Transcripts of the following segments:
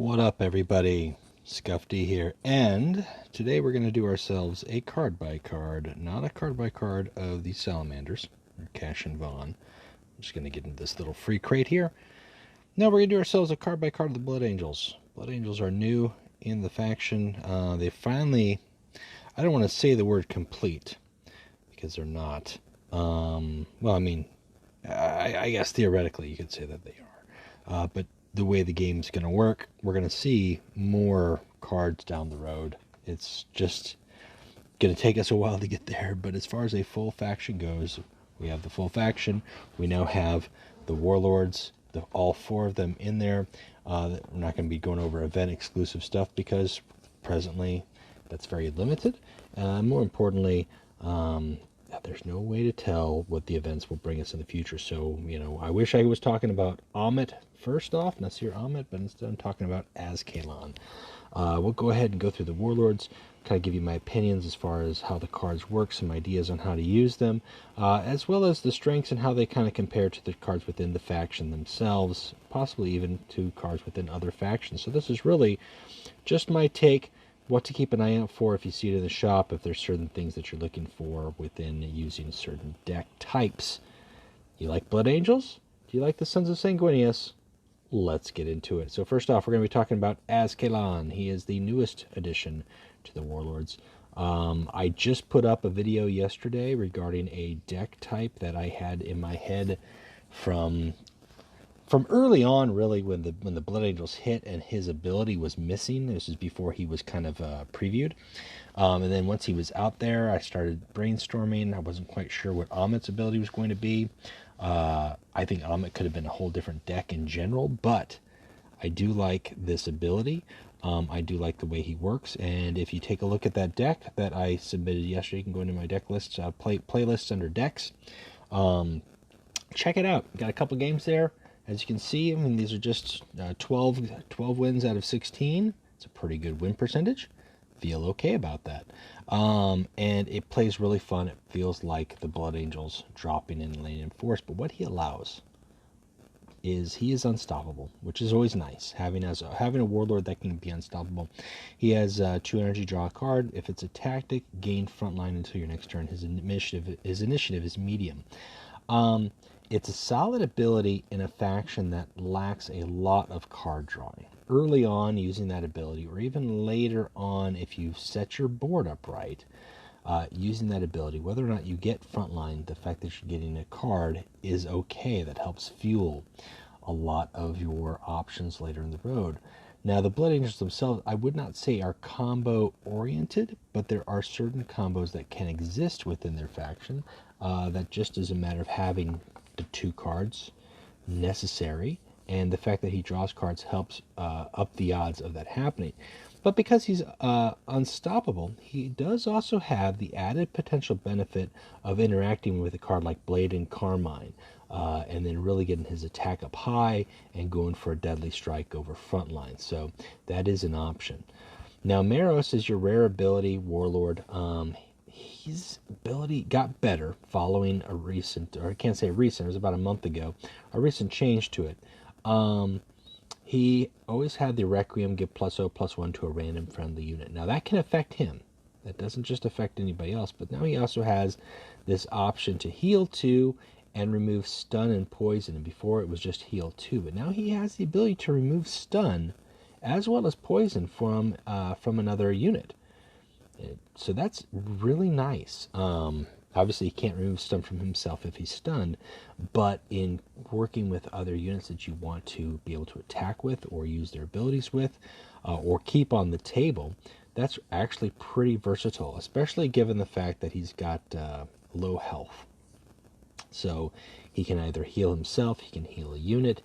What up, everybody? Scuffy here, and today we're going to do ourselves a card by card, not a card by card of the Salamanders, or Cash and Vaughn. I'm just going to get into this little free crate here. Now we're going to do ourselves a card by card of the Blood Angels. Blood Angels are new in the faction. They finally, I don't want to say the word complete, because they're not. Well, I mean, I guess theoretically you could say that they are. But the way the game's going to work, we're going to see more cards down the road. It's just going to take us a while to get there, but as far as a full faction goes, we have the full faction. We now have the Warlords, all four of them in there. We're not going to be going over event exclusive stuff because presently that's very limited. More importantly, there's no way to tell what the events will bring us in the future. So, I wish I was talking about Amit first off, Nasir Amit, but instead I'm talking about Azkalan. We'll go ahead and go through the Warlords, kind of give you my opinions as far as how the cards work, some ideas on how to use them, as well as the strengths and how they kind of compare to the cards within the faction themselves, possibly even to cards within other factions. So this is really just my take. What to keep an eye out for if you see it in the shop, if there's certain things that you're looking for within using certain deck types. You like Blood Angels? Do you like the Sons of Sanguinius? Let's get into it. So first off, we're going to be talking about Azkalan. He is the newest addition to the Warlords. I just put up a video yesterday regarding a deck type that I had in my head from early on, really, when the Blood Angels hit and his ability was missing. This is before he was kind of previewed. And then once he was out there, I started brainstorming. I wasn't quite sure what Amit's ability was going to be. I think Amit could have been a whole different deck in general, but I do like this ability. I do like the way he works. And if you take a look at that deck that I submitted yesterday, you can go into my deck lists, playlists under decks. Check it out. Got a couple games there. As you can see, I mean, these are just 12 wins out of 16. It's a pretty good win percentage. Feel okay about that. And it plays really fun. It feels like the Blood Angels dropping in lane and force. But what he allows is he is unstoppable, which is always nice. Having a Warlord that can be unstoppable. He has 2 energy, draw a card. If it's a tactic, gain frontline until your next turn. His initiative is medium. It's a solid ability in a faction that lacks a lot of card drawing. Early on, using that ability, or even later on, if you set your board up right, using that ability, whether or not you get frontline, the fact that you're getting a card is okay. That helps fuel a lot of your options later in the road. Now, the Blood Angels themselves, I would not say are combo-oriented, but there are certain combos that can exist within their faction that just is a matter of having the 2 cards necessary, and the fact that he draws cards helps up the odds of that happening. But because he's unstoppable, he does also have the added potential benefit of interacting with a card like Blade and Carmine, and then really getting his attack up high and going for a deadly strike over frontline. So that is an option. Now, Meros is your rare ability Warlord. His ability got better following a recent, or I can't say recent, it was about a month ago, a recent change to it. He always had the Requiem give +0/+1 to a random friendly unit. Now that can affect him. That doesn't just affect anybody else, but now he also has this option to heal 2 and remove stun and poison. And before it was just heal 2, but now he has the ability to remove stun as well as poison from another unit. So that's really nice. Obviously, he can't remove stun from himself if he's stunned, but in working with other units that you want to be able to attack with or use their abilities with or keep on the table, that's actually pretty versatile, especially given the fact that he's got low health. So he can either heal himself, he can heal a unit,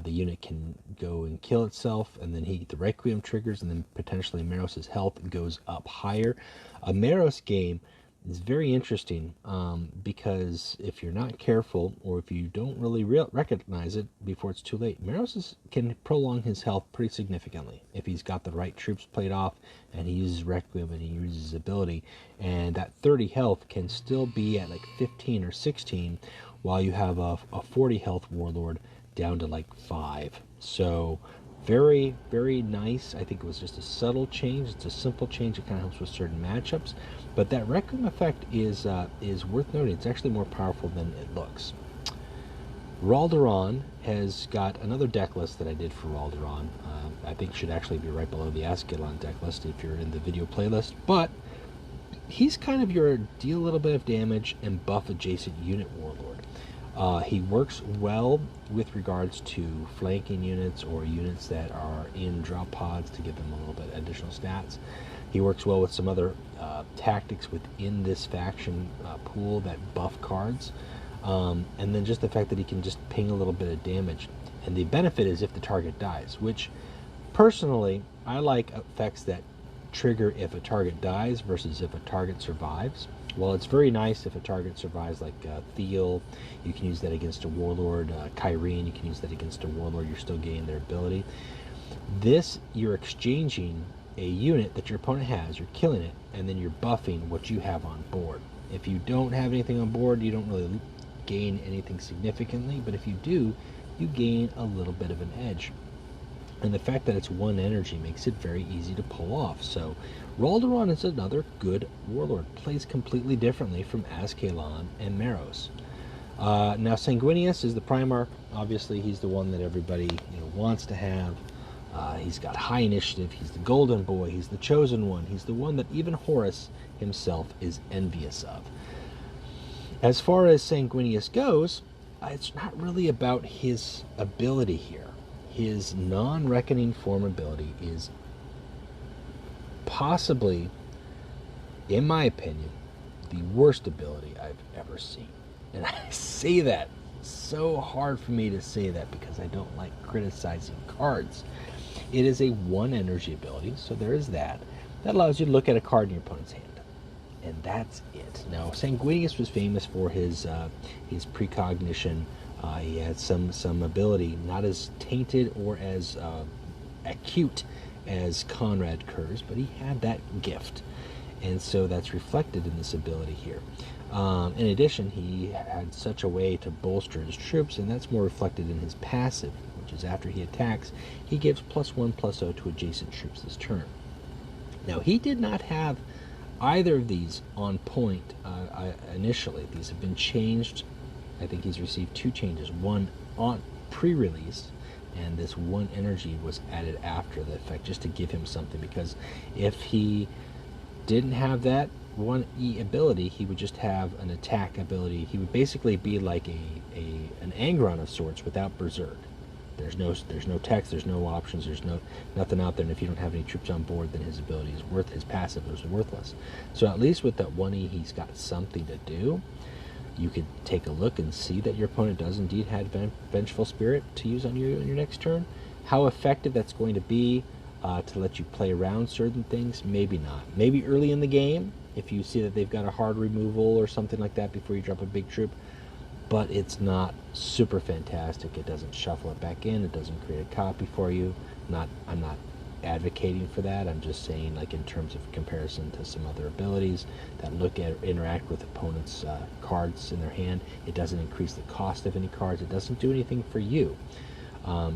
the unit can go and kill itself, and then the Requiem triggers, and then potentially Meros' health goes up higher. A Meros game is very interesting because if you're not careful, or if you don't really recognize it before it's too late, Meros can prolong his health pretty significantly if he's got the right troops played off and he uses Requiem and he uses his ability, and that 30 health can still be at like 15 or 16 while you have a 40 health Warlord down to like 5. So Very, very nice. I think it was just a subtle change. It's a simple change. It kind of helps with certain matchups. But that Requiem effect is worth noting. It's actually more powerful than it looks. Ralderon has got another deck list that I did for Ralderon. I think should actually be right below the Ascalon deck list if you're in the video playlist. But he's kind of your deal a little bit of damage and buff adjacent unit Warlord. He works well with regards to flanking units or units that are in drop pods to give them a little bit additional stats. He works well with some other tactics within this faction pool that buff cards. And then just the fact that he can just ping a little bit of damage. And the benefit is if the target dies, which personally I like effects that trigger if a target dies versus if a target survives. While it's very nice if a target survives, like Thiel, you can use that against a Warlord. Kyrene, you can use that against a Warlord. You're still gaining their ability. This, you're exchanging a unit that your opponent has, you're killing it, and then you're buffing what you have on board. If you don't have anything on board, you don't really gain anything significantly, but if you do, you gain a little bit of an edge. And the fact that it's one energy makes it very easy to pull off. So Ralderon is another good Warlord. Plays completely differently from Ascalon and Meros. Now Sanguinius is the Primarch. Obviously he's the one that everybody wants to have. He's got high initiative. He's the golden boy. He's the chosen one. He's the one that even Horus himself is envious of. As far as Sanguinius goes, it's not really about his ability here. His non-reckoning form ability is possibly, in my opinion, the worst ability I've ever seen. And I say that, so hard for me to say that because I don't like criticizing cards. It is a one energy ability, so there is that. That allows you to look at a card in your opponent's hand. And that's it. Now, Sanguinius was famous for his precognition. He had some ability, not as tainted or as acute as Conrad Kurz, but he had that gift. And so that's reflected in this ability here. In addition, he had such a way to bolster his troops, and that's more reflected in his passive, which is after he attacks, he gives +1/+0 to adjacent troops this turn. Now, he did not have either of these on point initially. These have been changed. I think he's received 2 changes. One on pre-release, and this one energy was added after the effect just to give him something, because if he didn't have that one E ability, he would just have an attack ability. He would basically be like an Angron of sorts without Berserk. There's no text, there's no options, there's nothing out there, and if you don't have any troops on board, then his ability is his passive is worthless. So at least with that 1E, he's got something to do. You could take a look and see that your opponent does indeed have Vengeful Spirit to use on your next turn. How effective that's going to be to let you play around certain things, maybe not. Maybe early in the game, if you see that they've got a hard removal or something like that before you drop a big troop, but it's not super fantastic. It doesn't shuffle it back in. It doesn't create a copy for you. I'm not advocating for that. I'm just saying, like, in terms of comparison to some other abilities that interact with opponents' cards in their hand, it doesn't increase the cost of any cards. It doesn't do anything for you.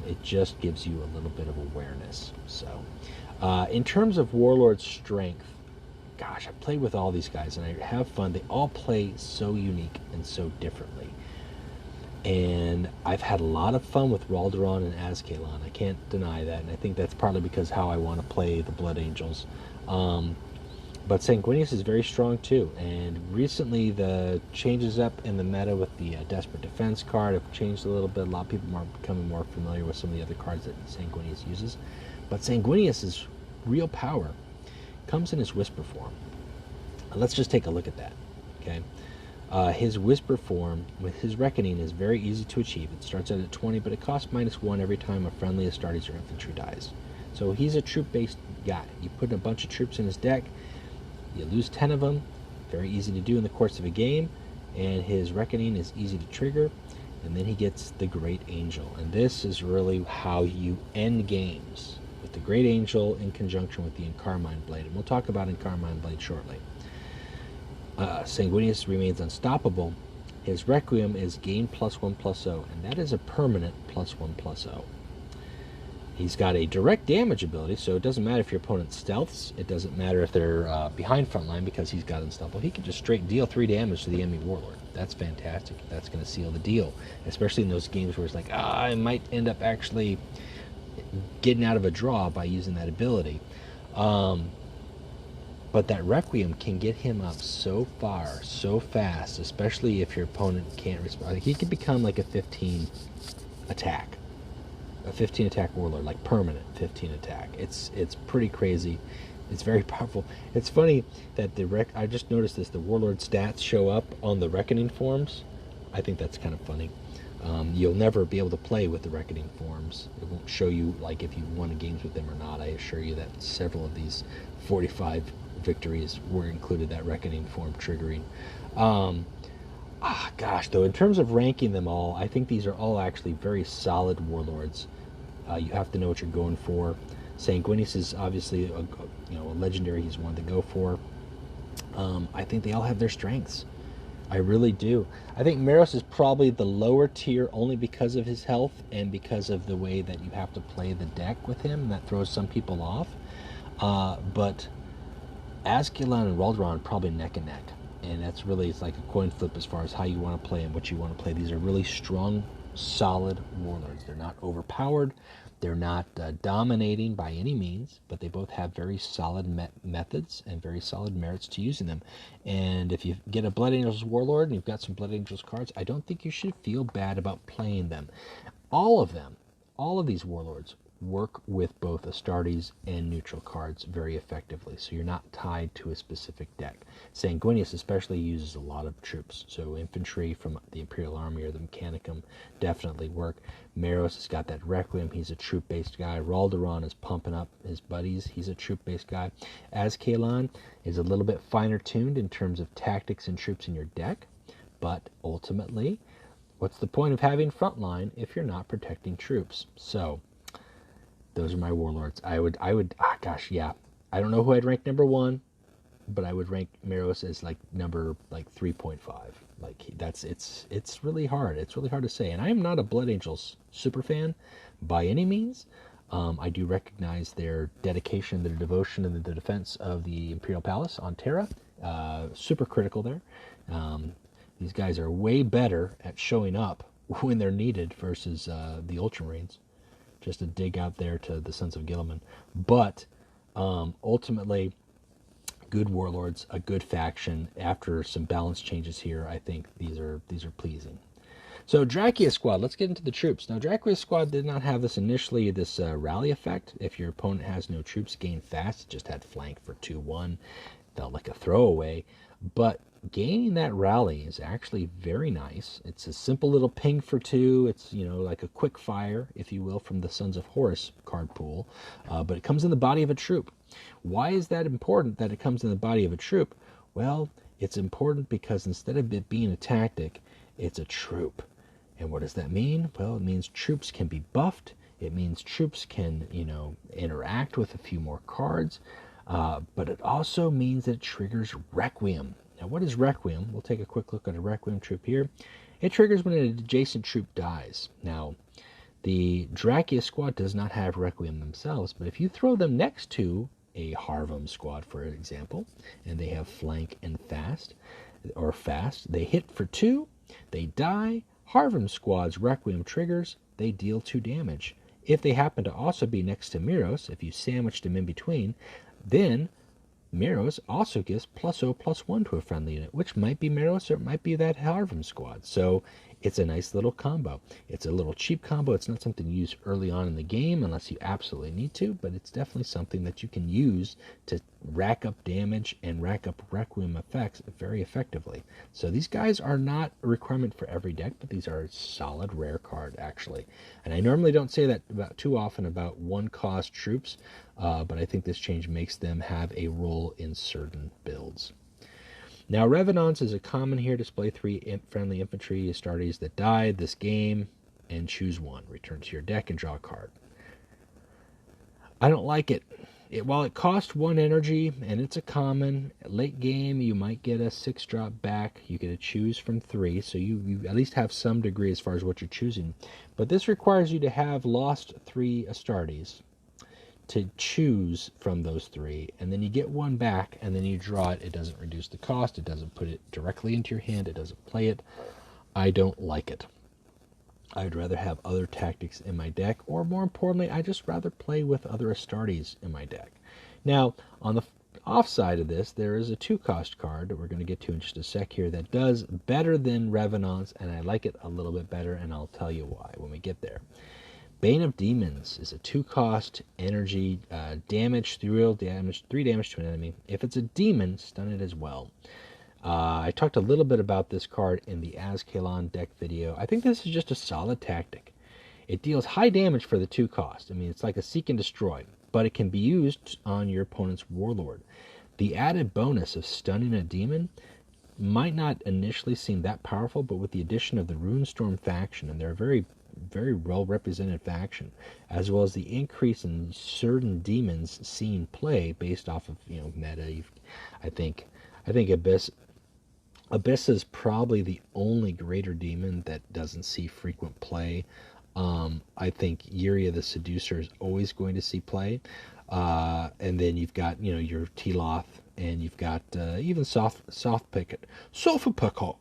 It just gives you a little bit of awareness. So, in terms of Warlord strength, gosh, I played with all these guys and I have fun. They all play so unique and so differently. And I've had a lot of fun with Ralderon and Ascalon. I can't deny that, and I think that's partly because how I want to play the Blood Angels. But Sanguinius is very strong too, and recently the changes up in the meta with the Desperate Defense card have changed a little bit. A lot of people are becoming more familiar with some of the other cards that Sanguinius uses. But Sanguinius' real power comes in his Whisper form. Let's just take a look at that, okay? His Whisper form with his Reckoning is very easy to achieve. It starts out at 20, but it costs -1 every time a friendly Astartes or infantry dies. So he's a troop-based guy. You put a bunch of troops in his deck, you lose 10 of them, very easy to do in the course of a game, and his Reckoning is easy to trigger, and then he gets the Great Angel. And this is really how you end games, with the Great Angel in conjunction with the Encarmine Blade. And we'll talk about Encarmine Blade shortly. Sanguinius remains unstoppable. His Requiem is gain +1/+0, and that is a permanent +1/+0. He's got a direct damage ability, so it doesn't matter if your opponent stealths. It doesn't matter if they're behind frontline because he's got unstoppable. He can just straight deal 3 damage to the enemy Warlord. That's fantastic. That's going to seal the deal, especially in those games where it's like, I might end up actually getting out of a draw by using that ability. But that Requiem can get him up so far, so fast, especially if your opponent can't respond. Like, he could become like a 15 attack. A 15 attack Warlord, like permanent 15 attack. It's pretty crazy. It's very powerful. It's funny that I just noticed this, the Warlord stats show up on the Reckoning forms. I think that's kind of funny. You'll never be able to play with the Reckoning forms. It won't show you like if you won games with them or not. I assure you that several of these 45 victories were included that Reckoning form triggering. Gosh, though, in terms of ranking them all, I think these are all actually very solid Warlords. You have to know what you're going for. Sanguinius is obviously a legendary. He's one to go for. I think they all have their strengths. I really do. I think Meros is probably the lower tier only because of his health and because of the way that you have to play the deck with him. That throws some people off. But Azkaban and Raldoron probably neck and neck. And that's really, it's like a coin flip as far as how you want to play and what you want to play. These are really strong, solid Warlords. They're not overpowered. They're not dominating by any means, but they both have very solid methods and very solid merits to using them. And if you get a Blood Angels Warlord and you've got some Blood Angels cards, I don't think you should feel bad about playing them. All of these Warlords work with both Astartes and neutral cards very effectively, so you're not tied to a specific deck. Sanguinius especially uses a lot of troops, so infantry from the Imperial Army or the Mechanicum definitely work. Meros has got that Requiem, he's a troop-based guy. Raldoron is pumping up his buddies, he's a troop-based guy. Azkaban is a little bit finer tuned in terms of tactics and troops in your deck, but ultimately, what's the point of having frontline if you're not protecting troops? So those are my Warlords. I would, I don't know who I'd rank number 1, but I would rank Meros as like number 3.5. Like it's really hard. It's really hard to say. And I am not a Blood Angels super fan by any means. I do recognize their dedication, their devotion, and the defense of the Imperial Palace on Terra. Super critical there. These guys are way better at showing up when they're needed versus the Ultramarines. Just to dig out there to the Sons of Gilliman. But ultimately, good Warlords, a good faction. After some balance changes here, I think these are pleasing. So Dracula Squad, let's get into the troops. Now Dracula Squad did not have this initially, this rally effect. If your opponent has no troops, gain fast. It just had flank for 2-1. Felt like a throwaway. But gaining that rally is actually very nice. It's a simple little ping for 2. It's, like a quick fire, if you will, from the Sons of Horus card pool. But it comes in the body of a troop. Why is that important that it comes in the body of a troop? Well, it's important because instead of it being a tactic, it's a troop. And what does that mean? Well, it means troops can be buffed. It means troops can, interact with a few more cards. But it also means that it triggers Requiem. Now, what is Requiem? We'll take a quick look at a Requiem troop here. It triggers when an adjacent troop dies. Now, the Dracula Squad does not have Requiem themselves, but if you throw them next to a Harvum Squad, for example, and they have flank and fast, they hit for 2, they die, Harvum Squad's Requiem triggers, they deal 2 damage. If they happen to also be next to Meros, if you sandwiched them in between, then Meros also gives +0/+1 to a friendly unit, which might be Meros or it might be that Harvum Squad. So it's a nice little combo. It's a little cheap combo. It's not something you use early on in the game unless you absolutely need to, but it's definitely something that you can use to rack up damage and rack up Requiem effects very effectively. So these guys are not a requirement for every deck, but these are a solid rare card, actually. And I normally don't say that too often about one-cost troops, but I think this change makes them have a role in certain builds. Now, Revenants is a common here. Display 3 friendly infantry Astartes that died this game and choose 1. Return to your deck and draw a card. I don't like it. while it costs 1 energy and it's a common, late game you might get a 6-drop back. You get to choose from 3, so you at least have some degree as far as what you're choosing. But this requires you to have lost 3 Astartes to choose from those 3, and then you get 1 back, and then you draw it. It doesn't reduce the cost, it doesn't put it directly into your hand, it doesn't play it. I don't like it. I'd rather have other tactics in my deck, or more importantly, I just rather play with other Astartes in my deck. Now, on the off side of this, there is a 2-cost card that we're going to get to in just a sec here that does better than Revenants, and I like it a little bit better, and I'll tell you why when we get there. Bane of Demons is a 2-cost energy damage, 3 damage to an enemy. If it's a demon, stun it as well. I talked a little bit about this card in the Azkaellon deck video. I think this is just a solid tactic. It deals high damage for the 2 cost. I mean, it's like a seek and destroy, but it can be used on your opponent's Warlord. The added bonus of stunning a demon might not initially seem that powerful, but with the addition of the Runestorm faction, and they're a very, very well represented faction, as well as the increase in certain demons seen play based off of meta, I think Abyss is probably the only greater demon that doesn't see frequent play. I think Yuria the Seducer is always going to see play. And then you've got, your Teloth, and you've got even Soft Picket. Sophopako.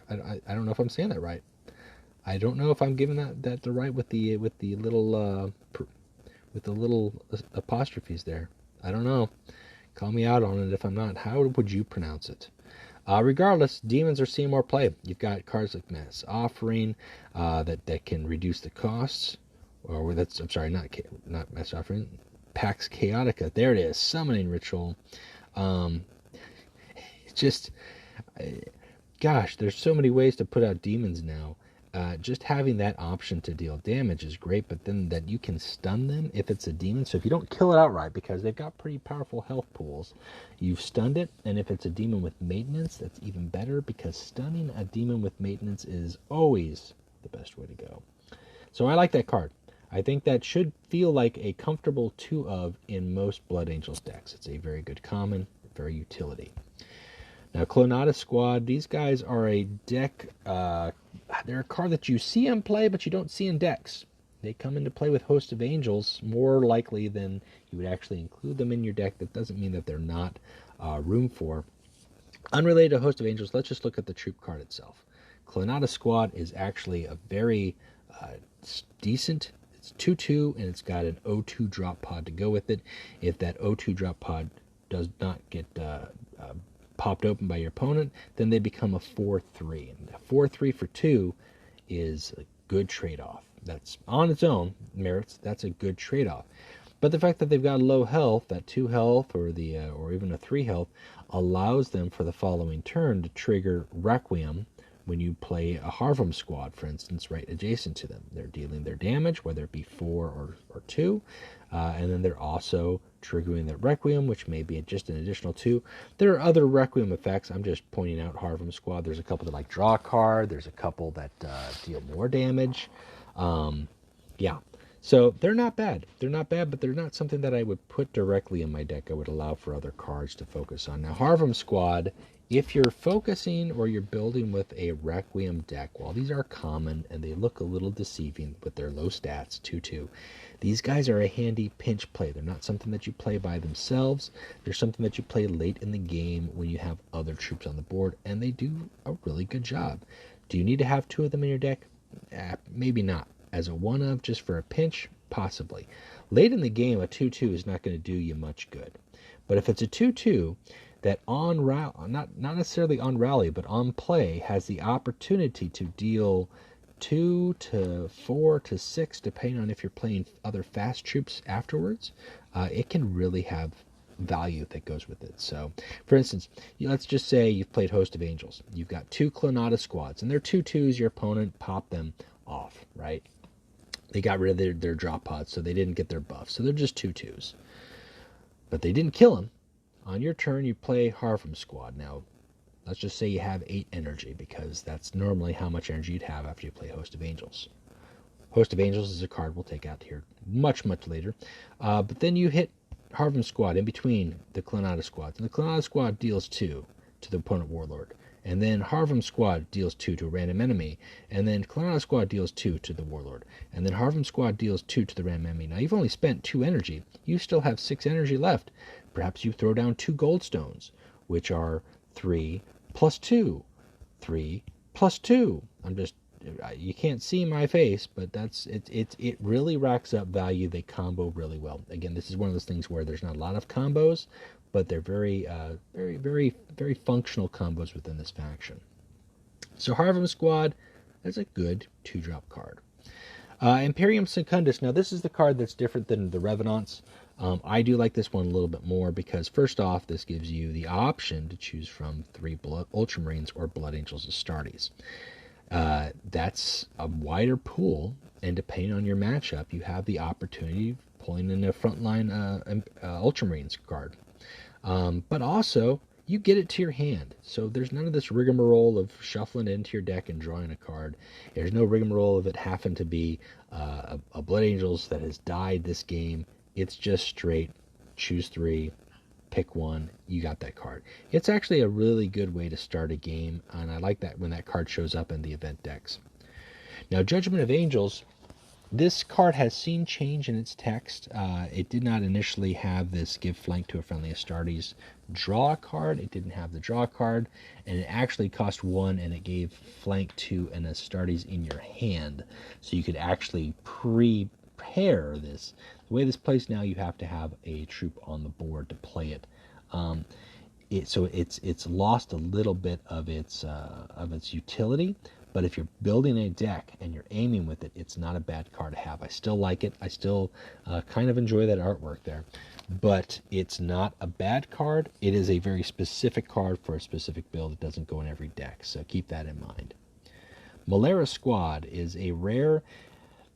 I don't know if I'm saying that right. I don't know if I'm giving that the right with the little with the little apostrophes there. I don't know. Call me out on it if I'm not. How would you pronounce it? Regardless, demons are seeing more play. You've got cards like Mass Offering that can reduce the costs. Or that's, I'm sorry, not Mass Offering. Pax Chaotica. There it is. Summoning Ritual. Gosh, there's so many ways to put out demons now. Just having that option to deal damage is great, but then that you can stun them if it's a demon. So if you don't kill it outright, because they've got pretty powerful health pools, you've stunned it. And if it's a demon with maintenance, that's even better, because stunning a demon with maintenance is always the best way to go. So I like that card. I think that should feel like a comfortable 2 of in most Blood Angels decks. It's a very good common, very utility. Now, Clonata Squad, these guys are a deck, they're a card that you see in play, but you don't see in decks. They come into play with Host of Angels more likely than you would actually include them in your deck. That doesn't mean that they're not room for. Unrelated to Host of Angels, let's just look at the troop card itself. Clonata Squad is actually a very decent, it's 2/2, and it's got an O2 drop pod to go with it. If that O2 drop pod does not get popped open by your opponent, then they become a 4/3. And a 4/3 for 2 is a good trade-off. That's on its own merits. That's a good trade-off. But the fact that they've got low health, that 2 health or even a 3 health, allows them for the following turn to trigger Requiem when you play a Harvum Squad, for instance, right adjacent to them. They're dealing their damage, whether it be 4 or 2, and then they're also triggering that Requiem, which may be just an additional 2. There are other Requiem effects. I'm just pointing out Harvum Squad. There's a couple that draw a card. There's a couple that deal more damage. Yeah. So they're not bad. They're not bad, but they're not something that I would put directly in my deck. I would allow for other cards to focus on. Now, Harvum Squad, if you're focusing or you're building with a Requiem deck, while these are common and they look a little deceiving with their low stats, 2/2, these guys are a handy pinch play. They're not something that you play by themselves. They're something that you play late in the game when you have other troops on the board, and they do a really good job. Do you need to have 2 of them in your deck? Maybe not. As a 1-of, just for a pinch, possibly. Late in the game, a 2/2 is not going to do you much good. But if it's a 2/2 that on not necessarily on rally, but on play, has the opportunity to deal 2 to 4 to 6, depending on if you're playing other fast troops afterwards, it can really have value that goes with it. So, for instance, let's just say you've played Host of Angels. You've got 2 Clonata Squads, and they're 2/2s. Your opponent popped them off, right? They got rid of their drop pods, so they didn't get their buff. So they're just 2/2s. But they didn't kill them. On your turn, you play Harvum Squad. Now, let's just say you have 8 energy, because that's normally how much energy you'd have after you play Host of Angels. Host of Angels is a card we'll take out here much later. But then you hit Harvum Squad in between the Clonata squads. And the Clonata squad deals 2 to the opponent Warlord. And then Harvum Squad deals 2 to a random enemy. And then Clonata Squad deals 2 to the Warlord. And then Harvum Squad deals 2 to the random enemy. Now, you've only spent 2 energy. You still have 6 energy left. Perhaps you throw down 2 goldstones, which are 3 plus 2. 3 plus 2. You can't see my face, but it really racks up value. They combo really well. Again, this is one of those things where there's not a lot of combos, but they're very functional combos within this faction. So Harvum Squad, that's a good 2-drop card. Imperium Secundus. Now this is the card that's different than the Revenants. I do like this one a little bit more because first off, this gives you the option to choose from 3 Ultramarines or Blood Angels Astartes. That's a wider pool, and depending on your matchup, you have the opportunity of pulling in a frontline Ultramarines card. But also, you get it to your hand. So there's none of this rigmarole of shuffling it into your deck and drawing a card. There's no rigmarole of it having to be a Blood Angels that has died this game. It's just straight, choose 3, pick 1, you got that card. It's actually a really good way to start a game, and I like that when that card shows up in the event decks. Now, Judgment of Angels, this card has seen change in its text. It did not initially have this give flank to a friendly Astartes draw card. It didn't have the draw card, and it actually cost 1, and it gave flank to an Astartes in your hand. So you could actually prepare this. The way this plays now, you have to have a troop on the board to play it. So it's lost a little bit of its utility. But if you're building a deck and you're aiming with it, it's not a bad card to have. I still like it. I still kind of enjoy that artwork there. But it's not a bad card. It is a very specific card for a specific build. It doesn't go in every deck, so keep that in mind. Malera Squad is a rare.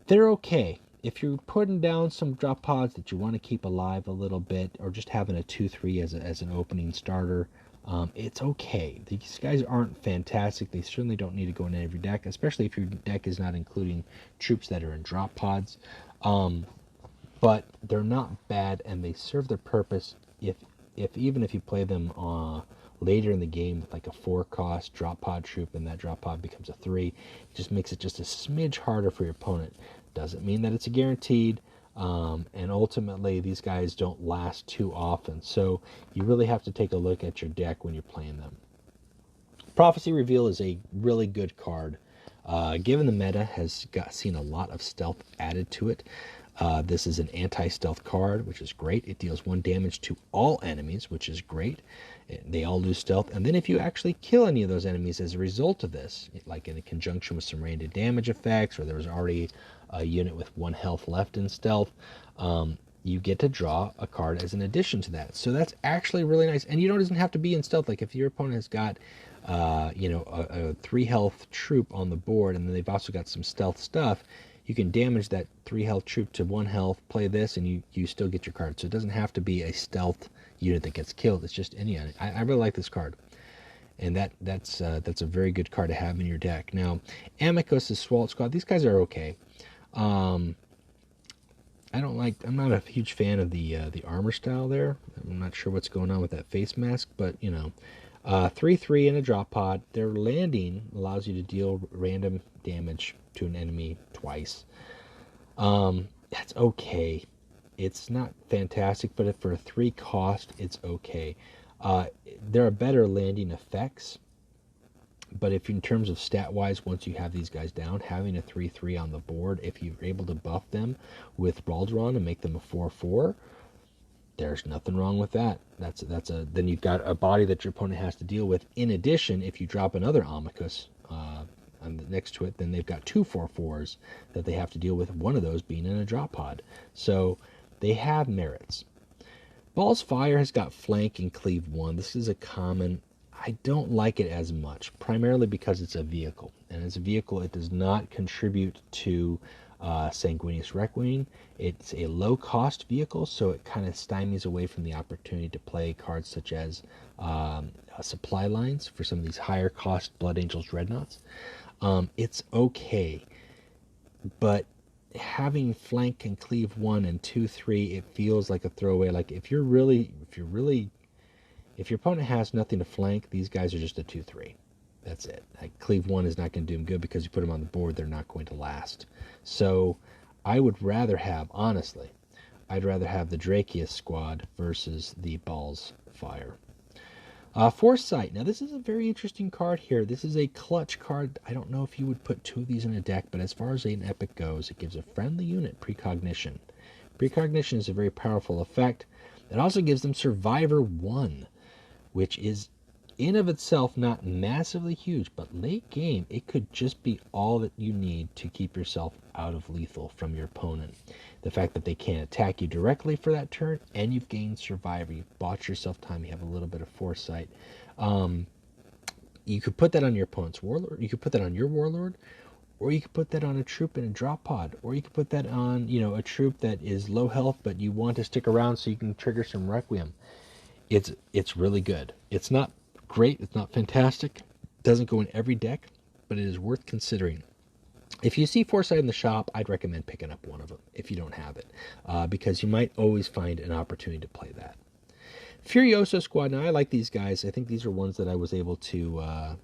They're okay. If you're putting down some drop pods that you want to keep alive a little bit, or just having a 2-3 as an opening starter, it's okay. These guys aren't fantastic. They certainly don't need to go in every deck, especially if your deck is not including troops that are in drop pods. But they're not bad, and they serve their purpose even if you play them later in the game with like a 4-cost drop pod troop, and that drop pod becomes a 3. It just makes it just a smidge harder for your opponent. Doesn't mean that it's a guaranteed, and ultimately these guys don't last too often, so you really have to take a look at your deck when you're playing them. Prophecy Reveal is a really good card. Given the meta has seen a lot of stealth added to it, this is an anti-stealth card, which is great. It deals 1 damage to all enemies, which is great. They all lose stealth, and then if you actually kill any of those enemies as a result of this, like in conjunction with some random damage effects, or there was already a unit with 1 health left in stealth, you get to draw a card as an addition to that. So that's actually really nice, and doesn't have to be in stealth. Like if your opponent has got a 3 health troop on the board, and then they've also got some stealth stuff, you can damage that 3 health troop to 1 health, play this, and you still get your card. So it doesn't have to be a stealth unit that gets killed. It's just any unit. I really like this card, and that's a very good card to have in your deck. Now, Amicus' Swalt Squad. These guys are okay. I'm not a huge fan of the armor style there. I'm not sure what's going on with that face mask, but 3/3 in a drop pod. Their landing allows you to deal random damage to an enemy twice. That's okay. It's not fantastic, but for a 3 cost, it's okay. There are better landing effects, but if in terms of stat wise, once you have these guys down, having a 3/3 on the board, if you're able to buff them with Ralderon and make them a 4/4, there's nothing wrong with that. Then you've got a body that your opponent has to deal with. In addition, if you drop another Amicus next to it, then they've got 2 4/4s that they have to deal with, one of those being in a drop pod. So they have merits. Ball's Fire has got flank and cleave 1. This is a common. I don't like it as much, primarily because it's a vehicle. And as a vehicle, it does not contribute to Sanguinius Requiem. It's a low-cost vehicle, so it kind of stymies away from the opportunity to play cards such as supply lines for some of these higher-cost Blood Angels Dreadnoughts. It's okay, but having flank and cleave 1 and 2, 3, it feels like a throwaway. Like if your opponent has nothing to flank, these guys are just a 2, 3. That's it. Like cleave 1 is not going to do them good because you put them on the board, they're not going to last. So I would rather have, honestly, I'd rather have the Drakius squad versus the Balls Fire. Foresight. Now, this is a very interesting card here. This is a clutch card. I don't know if you would put 2 of these in a deck, but as far as an epic goes, it gives a friendly unit precognition. Precognition is a very powerful effect. It also gives them Survivor 1, which is in of itself not massively huge, but late game, it could just be all that you need to keep yourself out of lethal from your opponent. The fact that they can't attack you directly for that turn, and you've gained Survivor, you've bought yourself time, you have a little bit of foresight. You could put that on your opponent's Warlord, you could put that on your Warlord, or you could put that on a troop in a drop pod, or you could put that on, a troop that is low health, but you want to stick around so you can trigger some Requiem. It's really good. It's not great, it's not fantastic, it doesn't go in every deck, but it is worth considering. If you see Foresight in the shop, I'd recommend picking up one of them if you don't have it, because you might always find an opportunity to play that. Furioso Squad. Now, I like these guys. I think these are ones that I was able to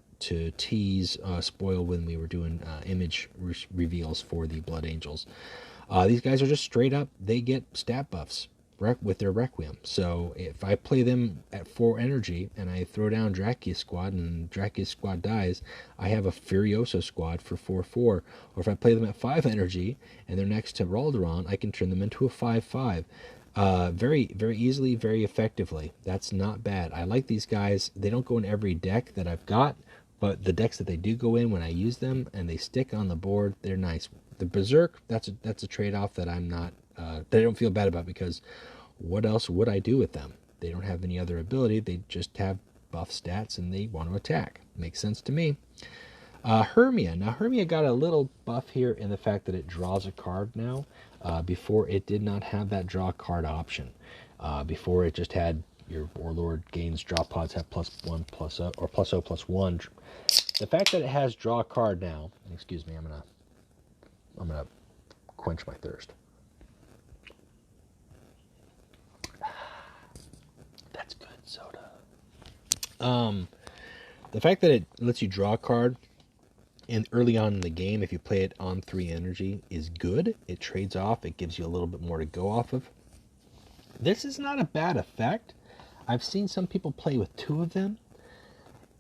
tease, spoil when we were doing image reveals for the Blood Angels. These guys are just straight up, they get stat buffs with their Requiem. So if I play them at 4 energy and I throw down Drakius Squad and Drakius Squad dies, I have a Furioso Squad for 4/4. Or if I play them at 5 energy and they're next to Ralderon, I can turn them into a 5/5. Very, very easily, very effectively. That's not bad. I like these guys. They don't go in every deck that I've got, but the decks that they do go in, when I use them and they stick on the board, they're nice. The Berserk, that's a trade-off that I'm not, that I don't feel bad about, because what else would I do with them? They don't have any other ability. They just have buff stats and they want to attack. Makes sense to me. Hermia. Now, Hermia got a little buff here in the fact that it draws a card now. Before, it did not have that draw card option. Before, it just had your Warlord gains draw pods have +1 +0 or +0 +1. The fact that it has draw card now, excuse me, I'm gonna quench my thirst. That's good soda. The fact that it lets you draw a card and early on in the game, if you play it on 3 energy, is good. It trades off. It gives you a little bit more to go off of. This is not a bad effect. I've seen some people play with 2 of them,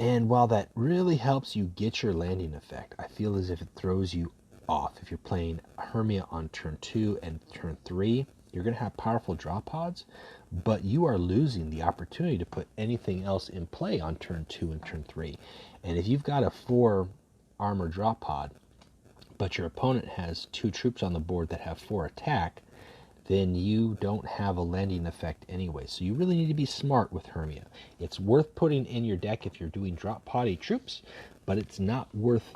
and while that really helps you get your landing effect, I feel as if it throws you off. If you're playing Hermia on turn 2 and turn 3, you're going to have powerful draw pods, but you are losing the opportunity to put anything else in play on turn 2 and turn 3. And if you've got a 4 armor draw pod, but your opponent has 2 troops on the board that have 4 attack, then you don't have a landing effect anyway. So you really need to be smart with Hermia. It's worth putting in your deck if you're doing drop poddy troops, but it's not worth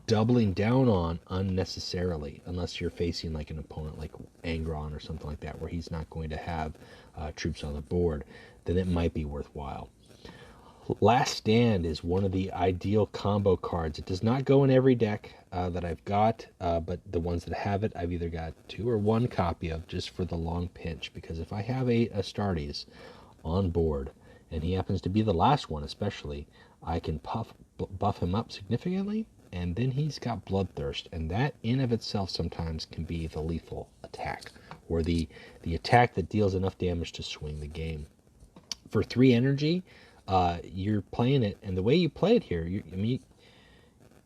doubling down on unnecessarily unless you're facing like an opponent like Angron or something like that, where he's not going to have troops on the board. Then it might be worthwhile. Last Stand is one of the ideal combo cards. It does not go in every deck that I've got, but the ones that have it, I've either got 2 or 1 copy of, just for the long pinch. Because if I have a Astartes on board, and he happens to be the last one especially, I can buff him up significantly, and then he's got Bloodthirst, and that in of itself sometimes can be the lethal attack, or the attack that deals enough damage to swing the game. For 3 energy, you're playing it, and the way you play it here,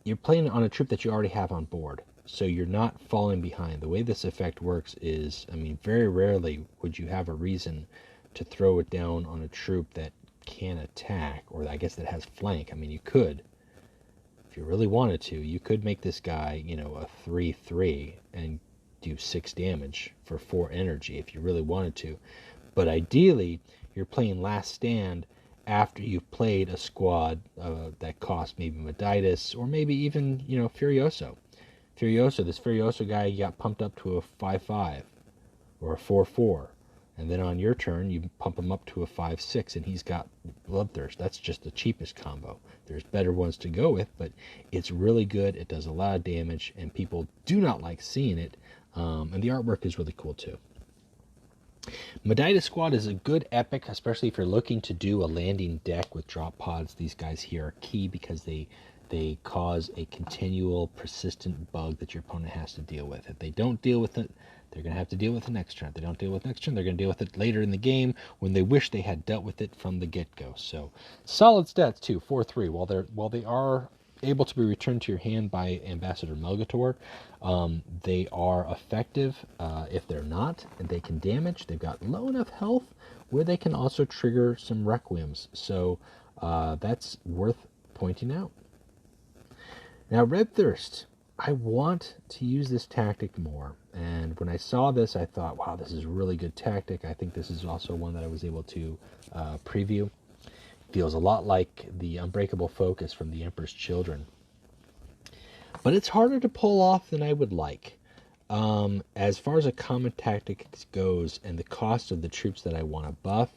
you're playing it on a troop that you already have on board, so you're not falling behind. The way this effect works is, very rarely would you have a reason to throw it down on a troop that can attack, or I guess that has flank. You could, if you really wanted to, you could make this guy, a 3/3 and do 6 damage for 4 energy if you really wanted to. But ideally, you're playing Last Stand after you've played a squad that costs maybe Meditis, or maybe even, Furioso. This Furioso guy, you got pumped up to a 5/5 or a 4/4. And then on your turn, you pump him up to a 5/6, and he's got Bloodthirst. That's just the cheapest combo. There's better ones to go with, but it's really good. It does a lot of damage, and people do not like seeing it And the artwork is really cool too. Medida Squad is a good epic, especially if you're looking to do a landing deck with drop pods. These guys here are key because they cause a continual, persistent bug that your opponent has to deal with. If they don't deal with it, they're going to have to deal with it next turn. If they don't deal with it next turn, they're going to deal with it later in the game when they wish they had dealt with it from the get-go. So, solid stats too, 4/3. While they are able to be returned to your hand by Ambassador Melgator, they are effective. If they're not, and they can damage, they've got low enough health where they can also trigger some Requiems. So that's worth pointing out. Now, Red Thirst, I want to use this tactic more. And when I saw this, I thought, wow, this is a really good tactic. I think this is also one that I was able to preview. Feels a lot like the Unbreakable Focus from the Emperor's Children. But it's harder to pull off than I would like. As far as a common tactic goes and the cost of the troops that I want to buff,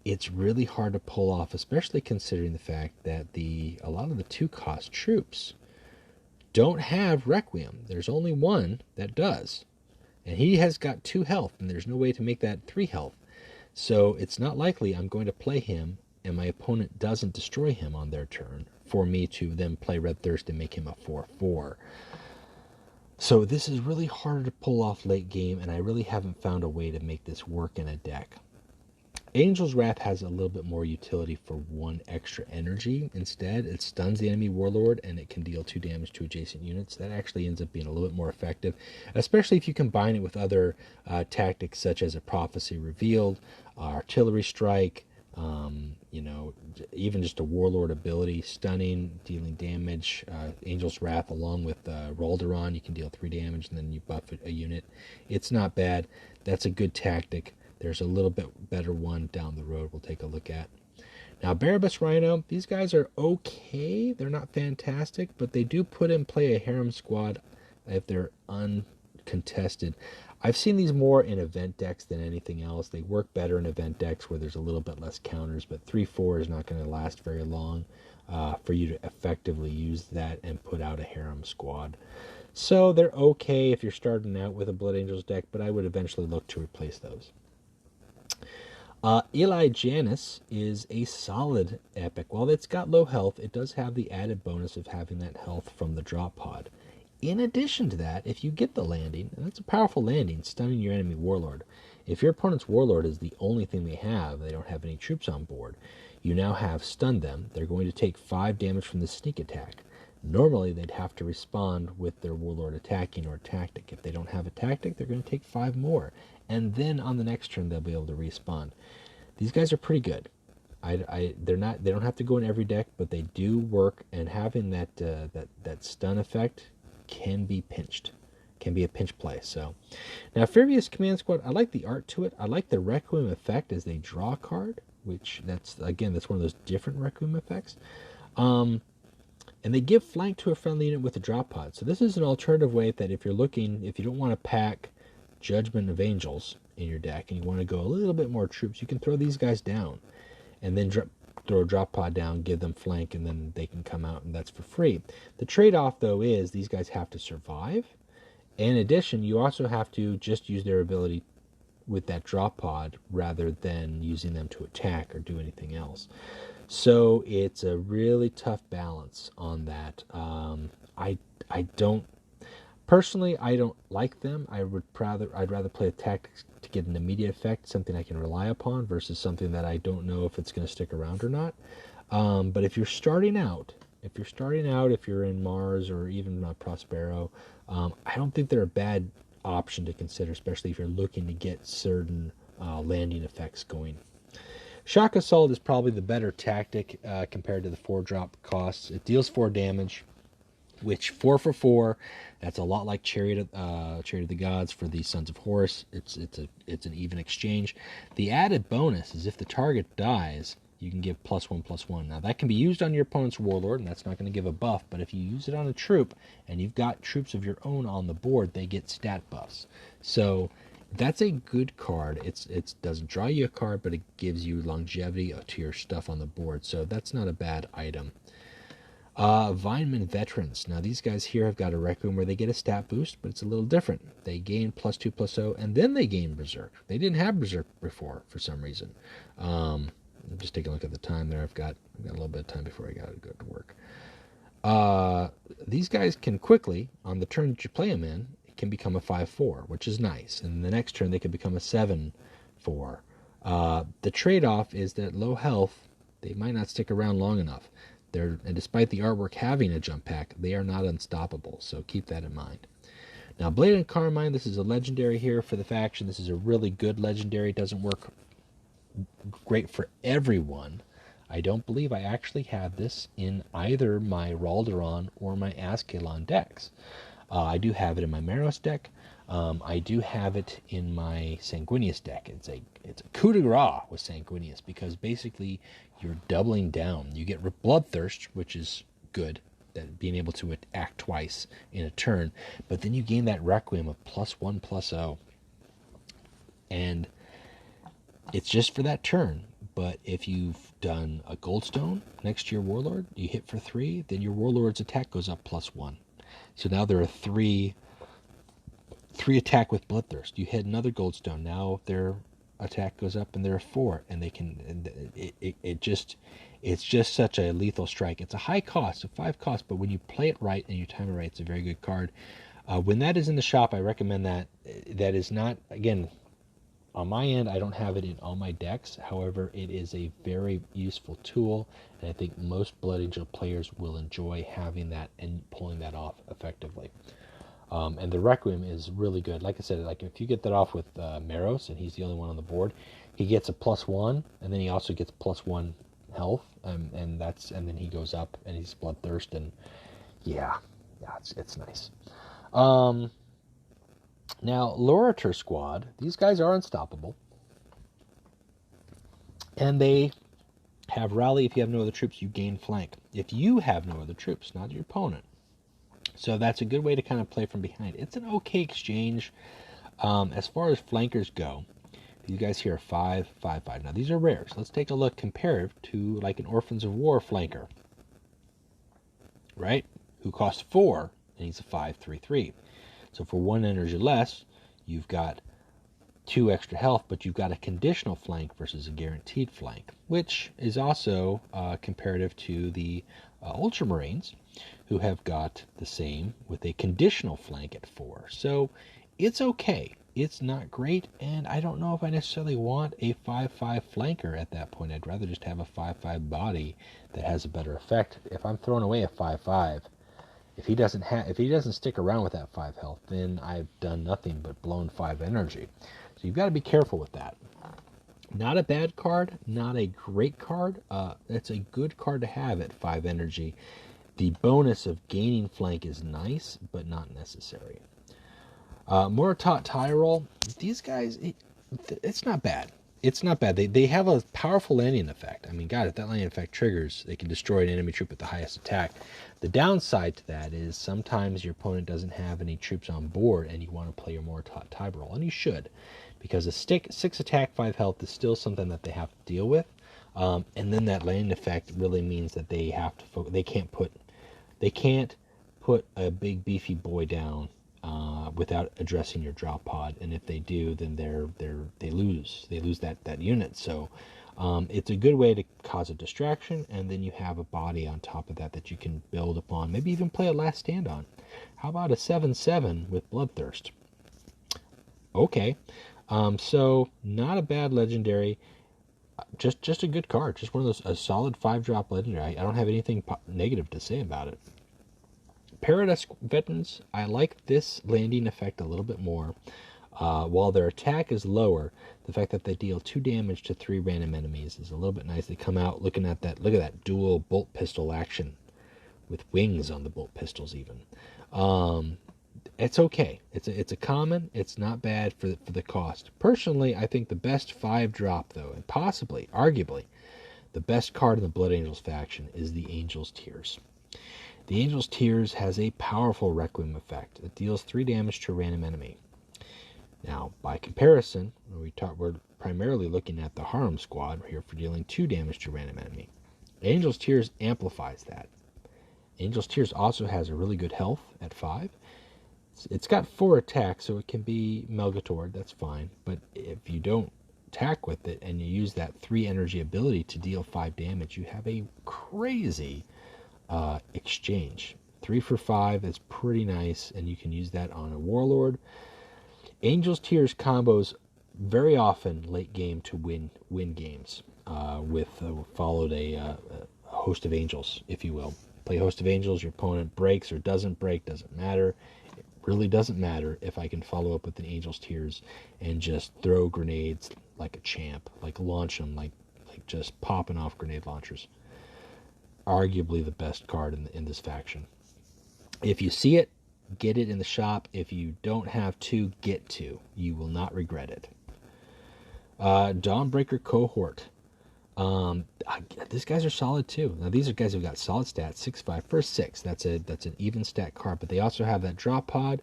it's really hard to pull off, especially considering the fact that a lot of the 2-cost troops don't have Requiem. There's only one that does. And he has got 2 health, and there's no way to make that 3 health. So it's not likely I'm going to play him and my opponent doesn't destroy him on their turn for me to then play Red Thirst and make him a 4/4. So this is really hard to pull off late game, and I really haven't found a way to make this work in a deck. Angel's Wrath has a little bit more utility for 1 extra energy instead. It stuns the enemy Warlord, and it can deal 2 damage to adjacent units. That actually ends up being a little bit more effective, especially if you combine it with other tactics such as a Prophecy Revealed, Artillery Strike, even just a Warlord ability, stunning, dealing damage. Angel's Wrath along with Rolderon, you can deal 3 damage and then you buff a unit. It's not bad. That's a good tactic. There's a little bit better one down the road we'll take a look at. Now, Barabbas Rhino, these guys are okay. They're not fantastic, but they do put in play a Harem Squad if they're uncontested. I've seen these more in event decks than anything else. They work better in event decks where there's a little bit less counters, but 3/4 is not going to last very long for you to effectively use that and put out a Harem Squad. So they're okay if you're starting out with a Blood Angels deck, but I would eventually look to replace those. Eli Janus is a solid epic. While it's got low health, it does have the added bonus of having that health from the drop pod. In addition to that, if you get the landing, and that's a powerful landing, stunning your enemy Warlord. If your opponent's Warlord is the only thing they don't have any troops on board, you now have stunned them. They're going to take 5 damage from the sneak attack. Normally, they'd have to respond with their Warlord attacking or tactic. If they don't have a tactic, they're going to take 5 more. And then on the next turn, they'll be able to respawn. These guys are pretty good. They don't have to go in every deck, but they do work. And having that stun effect can be pinched, can be a pinch play. So now, Furious Command Squad, I like the art to it. I like the Requiem effect as they draw a card, which that's one of those different Requiem effects. And they give flank to a friendly unit with a drop pod. So this is an alternative way that if you don't want to pack Judgment of Angels in your deck and you want to go a little bit more troops, you can throw these guys down and then throw a drop pod down, give them flank, and then they can come out, and that's for free. The trade-off, though, is these guys have to survive. In addition, you also have to just use their ability with that drop pod rather than using them to attack or do anything else. So it's a really tough balance on that. I don't like them. I'd rather play a tactic to get an immediate effect, something I can rely upon, versus something that I don't know if it's going to stick around or not. But if you're starting out, if you're in Mars or even Prospero, I don't think they're a bad option to consider, especially if you're looking to get certain landing effects going. Shock Assault is probably the better tactic compared to the 4-drop costs. It deals 4 damage, which 4 for 4, that's a lot like Chariot of the Gods for the Sons of Horus. It's an even exchange. The added bonus is if the target dies, you can give +1/+1. Now that can be used on your opponent's Warlord, and that's not going to give a buff, but if you use it on a troop, and you've got troops of your own on the board, they get stat buffs. So that's a good card. It doesn't draw you a card, but it gives you longevity to your stuff on the board. So that's not a bad item. Vineman Veterans. Now, these guys here have got a Requiem where they get a stat boost, but it's a little different. They gain +2/+0, and then they gain Berserk. They didn't have Berserk before, for some reason. I'm just taking a look at the time there. I've got a little bit of time before I got to go to work. These guys can quickly, on the turn that you play them in, it can become a 5/4, which is nice. And the next turn, they can become a 7/4. The trade-off is that low health, they might not stick around long enough. And despite the artwork having a jump pack, they are not unstoppable, so keep that in mind. Now, Blade and Carmine, this is a legendary here for the faction. This is a really good legendary. It doesn't work great for everyone. I don't believe I actually have this in either my Raldoron or my Ascalon decks. I do have it in my Meros deck. I do have it in my Sanguinius deck. It's a coup de grace with Sanguinius because basically you're doubling down. You get Bloodthirst, which is good, that being able to act twice in a turn, but then you gain that Requiem of +1/+0, and it's just for that turn. But if you've done a Goldstone next to your Warlord, you hit for 3, then your Warlord's attack goes up +1. So now there are 3 attack with Bloodthirst. You hit another Goldstone. Now their attack goes up, and there are 4, and they can. And it's just such a lethal strike. It's a high cost, a 5 cost, but when you play it right and you time it right, it's a very good card. When that is in the shop, I recommend that. That is not, again, on my end, I don't have it in all my decks. However, it is a very useful tool, and I think most Blood Angel players will enjoy having that and pulling that off effectively. And the Requiem is really good. Like I said, like if you get that off with Meros, and he's the only one on the board, he gets a +1, and then he also gets +1 health, and then he goes up, and he's Bloodthirst, and yeah, it's nice. Now, Lorator Squad, these guys are unstoppable. And they have Rally. If you have no other troops, you gain flank. If you have no other troops, not your opponent. So that's a good way to kind of play from behind. It's an okay exchange. As far as flankers go, these guys here are 5, 5, 5. Now, these are rares. Let's take a look comparative to like an Orphans of War flanker, right? Who costs 4, and he's a 5, 3, 3. So for 1 energy less, you've got 2 extra health, but you've got a conditional flank versus a guaranteed flank, which is also comparative to the Ultramarines, who have got the same with a conditional flank at 4. So it's okay. It's not great, and I don't know if I necessarily want a 5/5 flanker at that point. I'd rather just have a 5/5 body that has a better effect. If I'm throwing away a 5/5, if he doesn't stick around with that 5 health, then I've done nothing but blown 5 energy. So you've got to be careful with that. Not a bad card, not a great card. It's a good card to have at 5 energy. The bonus of gaining flank is nice, but not necessary. Moritat Tyrol, these guys, it's not bad. It's not bad. They have a powerful landing effect. I mean, God, if that landing effect triggers, they can destroy an enemy troop with the highest attack. The downside to that is sometimes your opponent doesn't have any troops on board, and you want to play your Moritat Tyrol, and you should, because a 6 attack, 5 health is still something that they have to deal with. And then that landing effect really means that they have to they can't put a big beefy boy down without addressing your drop pod, and if they do, then they lose that unit. So it's a good way to cause a distraction, and then you have a body on top of that you can build upon, maybe even play a last stand on. How about a 7/7 with Bloodthirst? Okay, so not a bad legendary, just a good card, just one of those, a solid 5-drop legendary. I don't have anything negative to say about it. Paradise Veterans, I like this landing effect a little bit more. While their attack is lower, the fact that they deal 2 damage to 3 random enemies is a little bit nice. They come out looking at that. Look at that dual bolt pistol action with wings on the bolt pistols even. It's okay. It's a common. It's not bad for the cost. Personally, I think the best 5-drop, though, and possibly, arguably, the best card in the Blood Angels faction is the Angel's Tears. The Angel's Tears has a powerful Requiem effect. It deals 3 damage to a random enemy. Now, by comparison, we're primarily looking at the Harem Squad here for dealing 2 damage to a random enemy. Angel's Tears amplifies that. Angel's Tears also has a really good health at 5. It's got 4 attacks, so it can be Melgatored, that's fine. But if you don't attack with it and you use that 3 energy ability to deal 5 damage, you have a crazy exchange. 3 for 5 is pretty nice, and you can use that on a Warlord. Angel's Tears combos very often late game to win games with followed a Host of Angels, if you will. Play Host of Angels, your opponent breaks or doesn't break, doesn't matter. It really doesn't matter if I can follow up with an Angel's Tears and just throw grenades like a champ, like launch them, like just popping off grenade launchers. Arguably the best card in this faction. If you see it, get it in the shop. If you don't have to, get to. You will not regret it. Dawnbreaker Cohort. These guys are solid too. Now these are guys who've got solid stats, 6/5 for 6. That's an even stat card, but they also have that drop pod,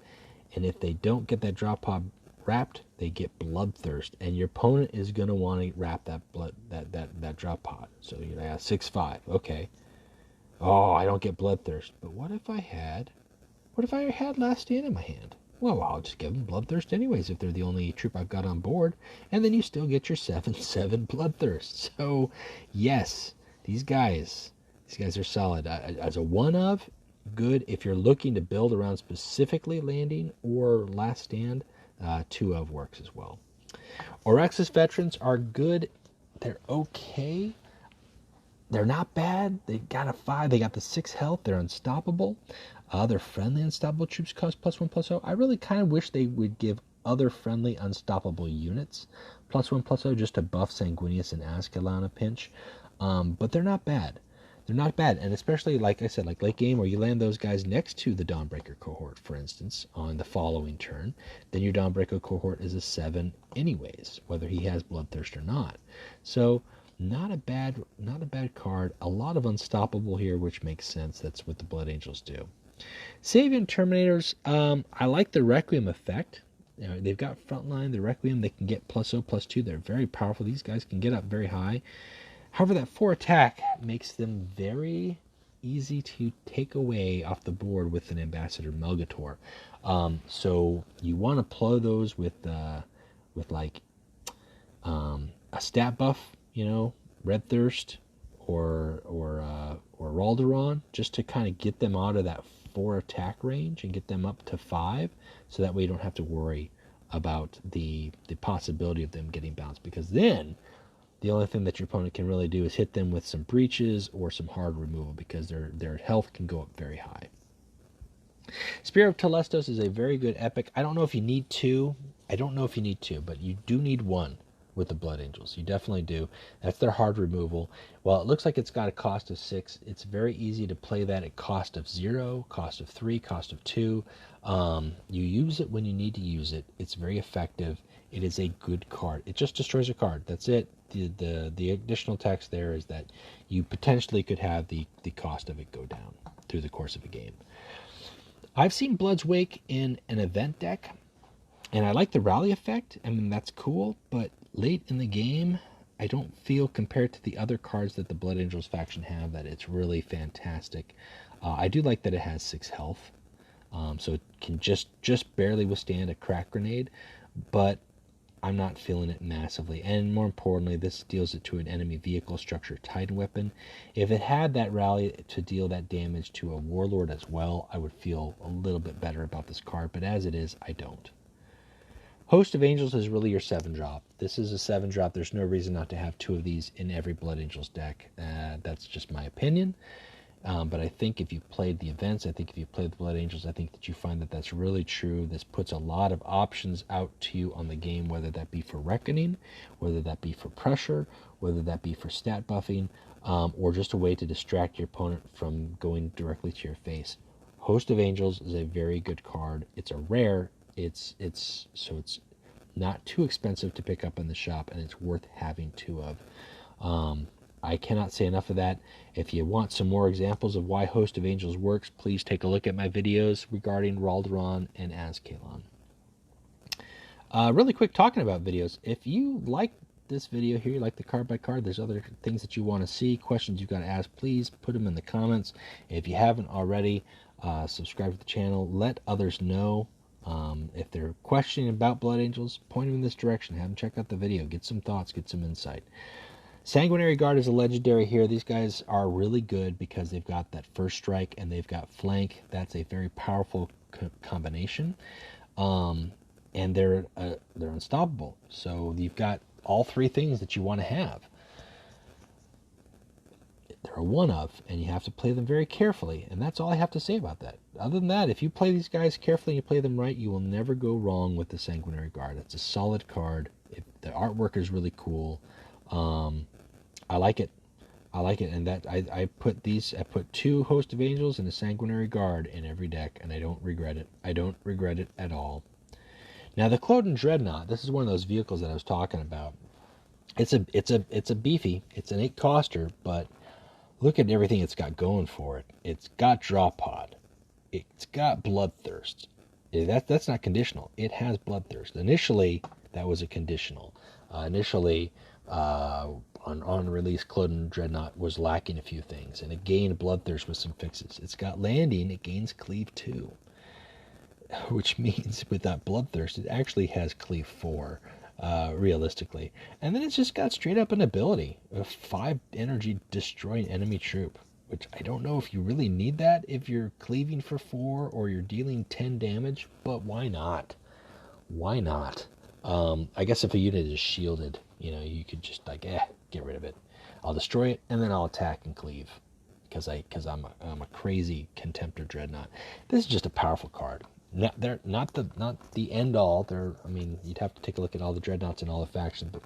and if they don't get that drop pod wrapped, they get Bloodthirst, and your opponent is gonna want to wrap that drop pod. So you know, 6/5. Okay. Oh, I don't get Bloodthirst, but what if I had Last Stand in my hand? Well, I'll just give them Bloodthirst anyways if they're the only troop I've got on board. And then you still get your 7/7 Bloodthirst. So, yes, these guys are solid. As a one of, good. If you're looking to build around specifically landing or Last Stand, 2 of works as well. Orexis Veterans are good. They're okay. They're not bad. They got a 5. They got the 6 health. They're unstoppable. Other friendly unstoppable troops cost +1/+0. I really kind of wish they would give other friendly unstoppable units +1/+0 just to buff Sanguinius and Ascalon a pinch. But they're not bad. They're not bad. And especially, like I said, like late game where you land those guys next to the Dawnbreaker Cohort, for instance, on the following turn, then your Dawnbreaker Cohort is a 7 anyways, whether he has Bloodthirst or not. So not a bad card. A lot of unstoppable here, which makes sense. That's what the Blood Angels do. Savian Terminators, I like the Requiem effect. You know, they've got frontline, the Requiem, they can get +0/+2. They're very powerful. These guys can get up very high. However, that 4 attack makes them very easy to take away off the board with an Ambassador Melgator. So you want to plow those with like a stat buff, you know, Red Thirst or Ralderon, just to kind of get them out of that 4 attack range and get them up to 5, so that way you don't have to worry about the possibility of them getting bounced, because then the only thing that your opponent can really do is hit them with some breaches or some hard removal, because their health can go up very high. Spear of Telestos is a very good epic. I don't know if you need 2. But you do need 1 with the Blood Angels. You definitely do. That's their hard removal. While it looks like it's got a cost of 6, it's very easy to play that at cost of 0, cost of 3, cost of 2. You use it when you need to use it. It's very effective. It is a good card. It just destroys a card. That's it. The additional text there is that you potentially could have the cost of it go down through the course of a game. I've seen Blood's Wake in an event deck, and I like the rally effect. I mean, that's cool, but late in the game, I don't feel, compared to the other cards that the Blood Angels faction have, that it's really fantastic. I do like that it has 6 health, so it can just barely withstand a crack grenade, but I'm not feeling it massively. And more importantly, this deals it to an enemy vehicle structure Titan weapon. If it had that rally to deal that damage to a Warlord as well, I would feel a little bit better about this card, but as it is, I don't. Host of Angels is really your 7-drop. This is a 7-drop. There's no reason not to have 2 of these in every Blood Angels deck. That's just my opinion. But I think if you've played the events, I think if you've played the Blood Angels, I think that you find that that's really true. This puts a lot of options out to you on the game, whether that be for Reckoning, whether that be for pressure, whether that be for stat buffing, or just a way to distract your opponent from going directly to your face. Host of Angels is a very good card. It's a rare. It's not too expensive to pick up in the shop, and it's worth having 2 of. I cannot say enough of that. If you want some more examples of why Host of Angels works, please take a look at my videos regarding Ralderon and Ascalon. Really quick, talking about videos, if you like this video here, you like the card by card, there's other things that you want to see, questions you've got to ask, please put them in the comments. If you haven't already, subscribe to the channel. Let others know. If they're questioning about Blood Angels, point them in this direction. Have them check out the video. Get some thoughts. Get some insight. Sanguinary Guard is a legendary here. These guys are really good because they've got that first strike and they've got flank. That's a very powerful combination. And they're unstoppable. So you've got all three things that you want to have. They're a one of, and you have to play them very carefully, and that's all I have to say about that. Other than that, if you play these guys carefully and you play them right, you will never go wrong with the Sanguinary Guard. It's a solid card. The artwork is really cool. I like it. And that I put 2 Host of Angels and a Sanguinary Guard in every deck, and I don't regret it. I don't regret it at all. Now the Cloden Dreadnought, this is one of those vehicles that I was talking about. It's a beefy, it's an 8-coster, but look at everything it's got going for it. It's got Draw Pod. It's got Bloodthirst. That's not conditional. It has Bloodthirst. Initially, that was a conditional. On release, Cloden Dreadnought was lacking a few things, and it gained Bloodthirst with some fixes. It's got Landing. It gains Cleave 2, which means with that Bloodthirst, it actually has Cleave 4. Realistically, and then it's just got straight up an ability of 5 energy destroying enemy troop, which I don't know if you really need that if you're cleaving for 4 or you're dealing 10 damage, but why not? I guess if a unit is shielded, you could just get rid of it. I'll destroy it and then I'll attack and cleave because I'm a crazy Contemptor Dreadnought. This is just a powerful card. They're not the end all. You'd have to take a look at all the Dreadnoughts and all the factions, but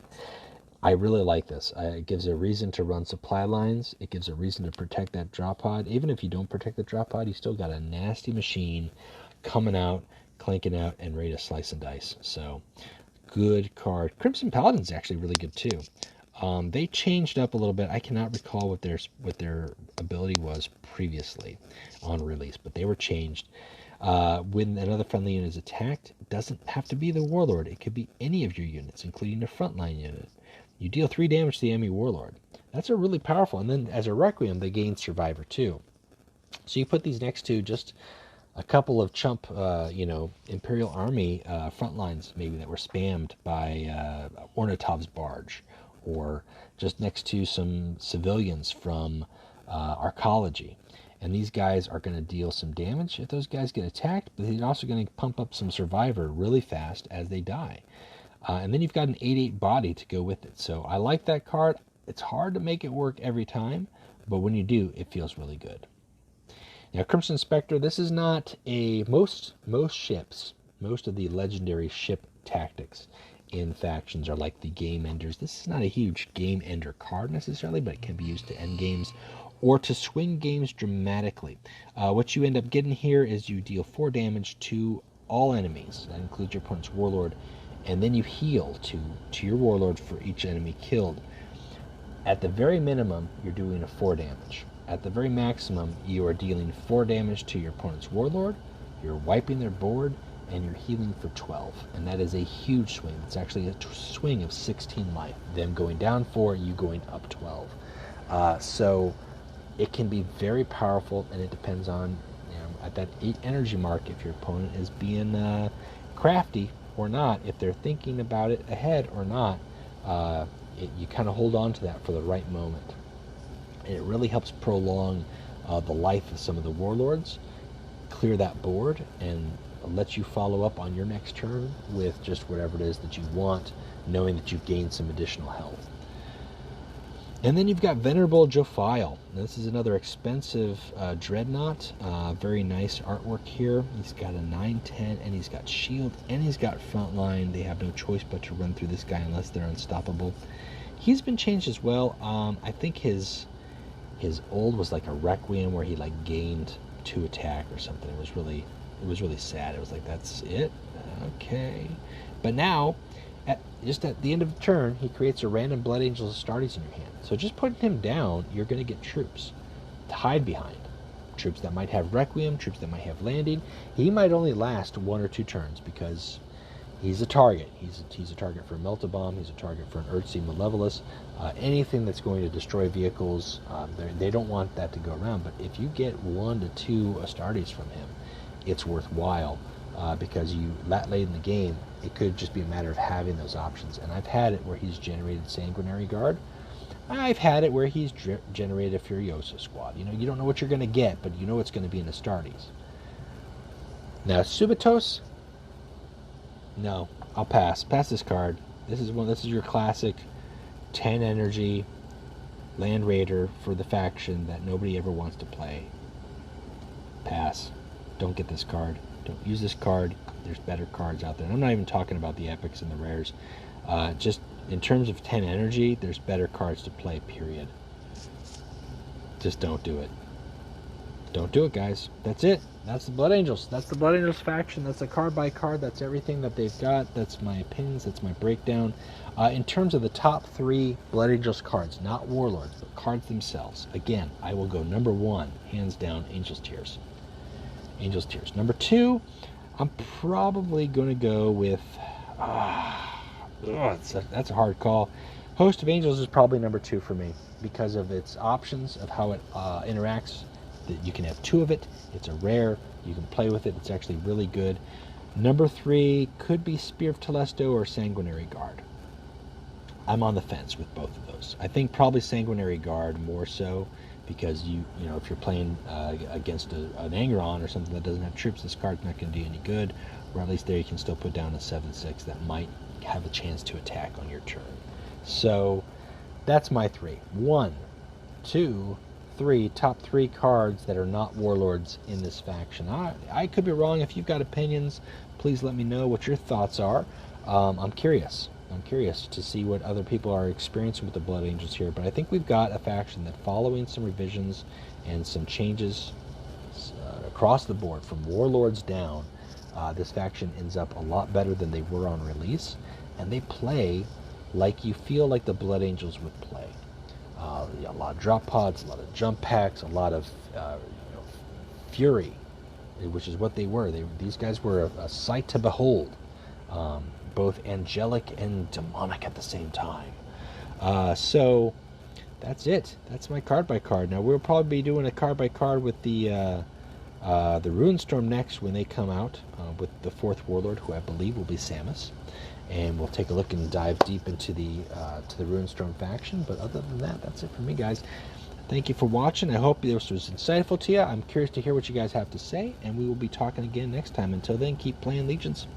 I really like this. It gives a reason to run supply lines. It gives a reason to protect that drop pod. Even if you don't protect the drop pod, you still got a nasty machine coming out, clanking out, and ready to slice and dice. So, good card. Crimson Paladin's actually really good too. They changed up a little bit. I cannot recall what their ability was previously on release, but they were changed. When another friendly unit is attacked, it doesn't have to be the Warlord. It could be any of your units, including a frontline unit. You deal 3 damage to the enemy Warlord. That's a really powerful. And then as a Requiem, they gain Survivor too. So you put these next to just a couple of chump, Imperial Army front lines maybe that were spammed by Ornitov's Barge, or just next to some civilians from Arcology. And these guys are going to deal some damage if those guys get attacked, but they're also going to pump up some Survivor really fast as they die. And then you've got an 8/8 body to go with it. So I like that card. It's hard to make it work every time, but when you do, it feels really good. Now, Crimson Spectre, this is not most ships, most of the legendary ship tactics in factions are like the game enders. This is not a huge game ender card necessarily, but it can be used to end games or to swing games dramatically. What you end up getting here is you deal 4 damage to all enemies. That includes your opponent's Warlord, and then you heal to your Warlord for each enemy killed. At the very minimum, you're doing a 4 damage. At the very maximum, you are dealing 4 damage to your opponent's Warlord, you're wiping their board, and you're healing for 12. And that is a huge swing. It's actually a swing of 16 life. Them going down 4, you going up 12. So it can be very powerful, and it depends on, at that 8 energy mark, if your opponent is being crafty or not, if they're thinking about it ahead or not, you kind of hold on to that for the right moment. And it really helps prolong the life of some of the Warlords, clear that board, and let you follow up on your next turn with just whatever it is that you want, knowing that you've gained some additional health. And then you've got Venerable Jophiel. This is another expensive Dreadnought. Very nice artwork here. He's got a 9/10, and he's got shield, and he's got frontline. They have no choice but to run through this guy unless they're unstoppable. He's been changed as well. I think his old was like a Requiem where he gained 2 attack or something. It was really sad. It was like, that's it? Okay. But now, just at the end of the turn, he creates a random Blood Angels Astartes in your hand. So just putting him down, you're going to get troops to hide behind. Troops that might have Requiem, troops that might have Landing. He might only last 1 or 2 turns because he's a target. He's a target for a Melta-Bomb. He's a target for an Earthsea Malevolus. Anything that's going to destroy vehicles, they don't want that to go around. But if you get 1 to 2 Astartes from him, it's worthwhile because that late in the game, it could just be a matter of having those options. And I've had it where he's generated Sanguinary Guard. I've had it where he's generated a Furiosa squad. You know, you don't know what you're going to get, but you know it's going to be an Astartes. Now, Subitos, no, I'll pass. Pass this card. This is your classic 10 energy Land Raider for the faction that nobody ever wants to play. Pass. Don't get this card. Don't use this card. There's better cards out there. And I'm not even talking about the epics and the rares. Just in terms of 10 energy, there's better cards to play, period. Just don't do it. Don't do it, guys. That's it. That's the Blood Angels. That's the Blood Angels faction. That's a card by card. That's everything that they've got. That's my opinions. That's my breakdown. In terms of the top 3 Blood Angels cards, not Warlords, but cards themselves, again, I will go number 1, hands down, Angel's Tears. Angel's Tears. Number 2, I'm probably going to go with... that's a hard call. Host of Angels is probably number 2 for me because of its options, of how it interacts. You can have 2 of it. It's a rare. You can play with it. It's actually really good. Number 3 could be Spear of Telesto or Sanguinary Guard. I'm on the fence with both of those. I think probably Sanguinary Guard more so because you know if you're playing against an Angron or something that doesn't have troops, this card's not going to do any good. Or at least there you can still put down a 7/6 that might have a chance to attack on your turn. So that's my 3. 1, 2, 3, top 3 cards that are not Warlords in this faction. I could be wrong. If you've got opinions, please let me know what your thoughts are. I'm curious. I'm curious to see what other people are experiencing with the Blood Angels here. But I think we've got a faction that, following some revisions and some changes across the board from Warlords down, this faction ends up a lot better than they were on release. And they play like you feel like the Blood Angels would play. A lot of drop pods, a lot of jump packs, a lot of fury, which is what they were. These guys were a sight to behold, both angelic and demonic at the same time. So that's it. That's my card by card. Now we'll probably be doing a card by card with the Runestorm next when they come out with the 4th Warlord, who I believe will be Samus. And we'll take a look and dive deep into the Runestorm faction. But other than that, that's it for me, guys. Thank you for watching. I hope this was insightful to you. I'm curious to hear what you guys have to say, and we will be talking again next time. Until then, keep playing Legions.